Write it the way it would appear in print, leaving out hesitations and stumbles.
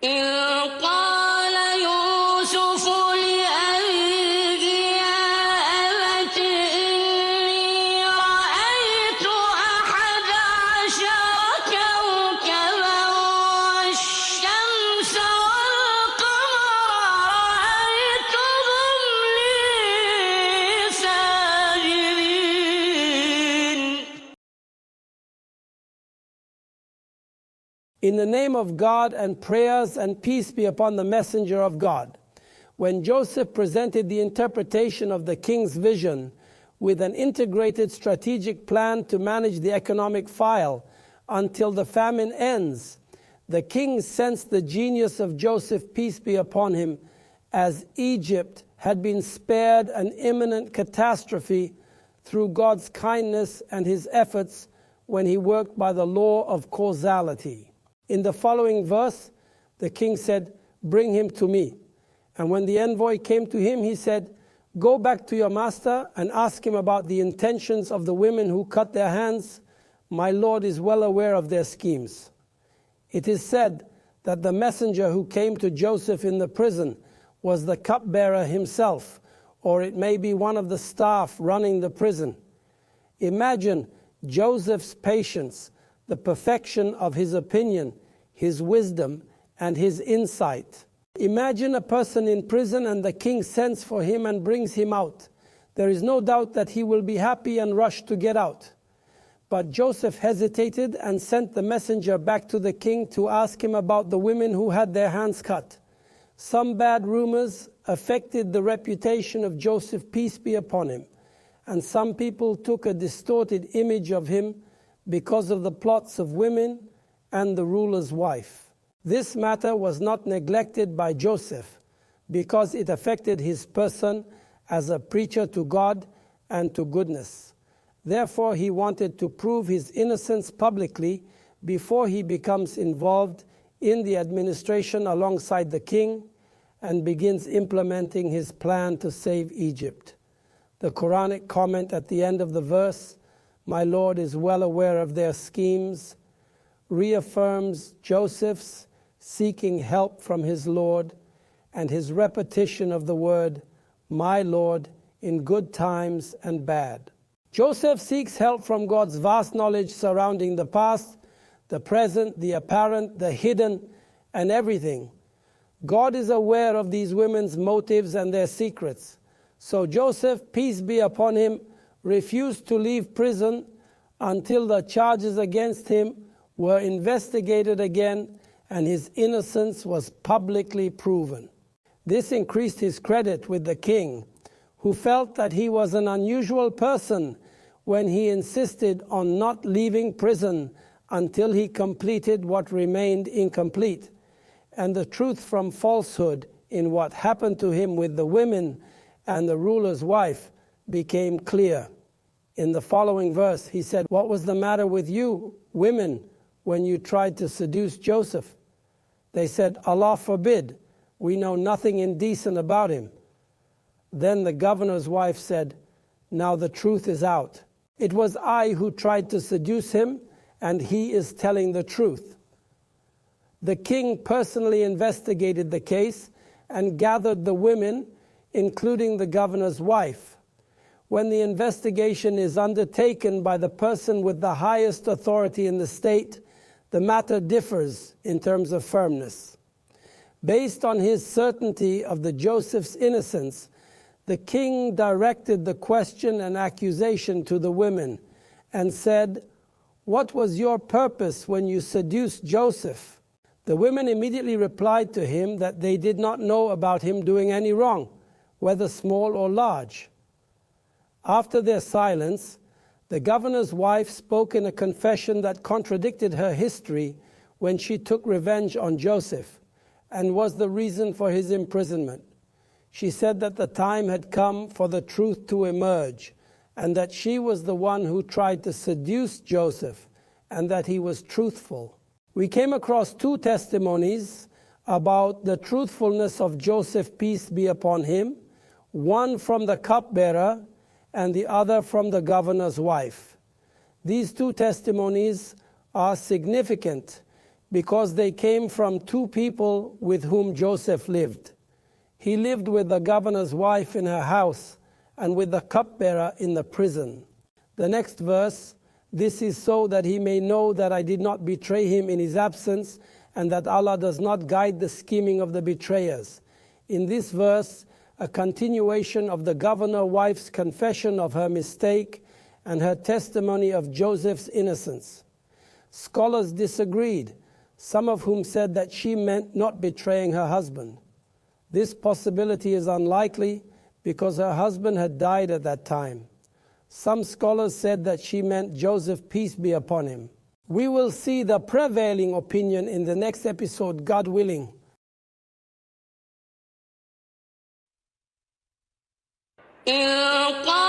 إذ قال يوسف لأبيه يا أبت إني رأيت 11 كوكبا والشمس والقمر رأيتهم لي ساجدين. In the name of God, and prayers and peace be upon the messenger of God. When Joseph presented the interpretation of the king's vision with an integrated strategic plan to manage the economic file until the famine ends, the king sensed the genius of Joseph, peace be upon him, as Egypt had been spared an imminent catastrophe through God's kindness and his efforts when he worked by the law of causality. In the following verse, the king said, "Bring him to me." And when the envoy came to him, he said, "Go back to your master and ask him about the intentions of the women who cut their hands. My lord is well aware of their schemes." It is said that the messenger who came to Joseph in the prison was the cupbearer himself, or it may be one of the staff running the prison. Imagine Joseph's patience, the perfection of his opinion, his wisdom, and his insight. Imagine a person in prison and the king sends for him and brings him out. There is no doubt that he will be happy and rush to get out. But Joseph hesitated and sent the messenger back to the king to ask him about the women who had their hands cut. Some bad rumors affected the reputation of Joseph, peace be upon him, and some people took a distorted image of him because of the plots of women and the ruler's wife. This matter was not neglected by Joseph because it affected his person as a preacher to God and to goodness. Therefore, he wanted to prove his innocence publicly before he becomes involved in the administration alongside the king and begins implementing his plan to save Egypt. The Quranic comment at the end of the verse, "My Lord is well aware of their schemes," reaffirms Joseph's seeking help from his Lord and his repetition of the word, "My Lord," in good times and bad. Joseph seeks help from God's vast knowledge surrounding the past, the present, the apparent, the hidden, and everything. God is aware of these women's motives and their secrets. So Joseph, peace be upon him, refused to leave prison until the charges against him were investigated again and his innocence was publicly proven. This increased his credit with the king, who felt that he was an unusual person when he insisted on not leaving prison until he completed what remained incomplete, and the truth from falsehood in what happened to him with the women and the ruler's wife became clear. In the following verse, he said, "What was the matter with you, women, when you tried to seduce Joseph?" They said, "Allah forbid, we know nothing indecent about him." Then the governor's wife said, "Now the truth is out. It was I who tried to seduce him, and he is telling the truth." The king personally investigated the case and gathered the women, including the governor's wife. When the investigation is undertaken by the person with the highest authority in the state, the matter differs in terms of firmness. Based on his certainty of the Joseph's innocence, the king directed the question and accusation to the women and said, "What was your purpose when you seduced Joseph?" The women immediately replied to him that they did not know about him doing any wrong, whether small or large. After their silence, the governor's wife spoke in a confession that contradicted her history when she took revenge on Joseph and was the reason for his imprisonment. She said that the time had come for the truth to emerge and that she was the one who tried to seduce Joseph and that he was truthful. We came across two testimonies about the truthfulness of Joseph, peace be upon him, one from the cupbearer and the other from the governor's wife. These two testimonies are significant because they came from two people with whom Joseph lived. He lived with the governor's wife in her house and with the cupbearer in the prison. The next verse, this is so that he may know that I did not betray him in his absence, and that Allah does not guide the scheming of the betrayers. In this verse, a continuation of the governor wife's confession of her mistake and her testimony of Joseph's innocence. Scholars disagreed, some of whom said that she meant not betraying her husband. This possibility is unlikely because her husband had died at that time. Some scholars said that she meant Joseph, peace be upon him. We will see the prevailing opinion in the next episode, God willing. إذ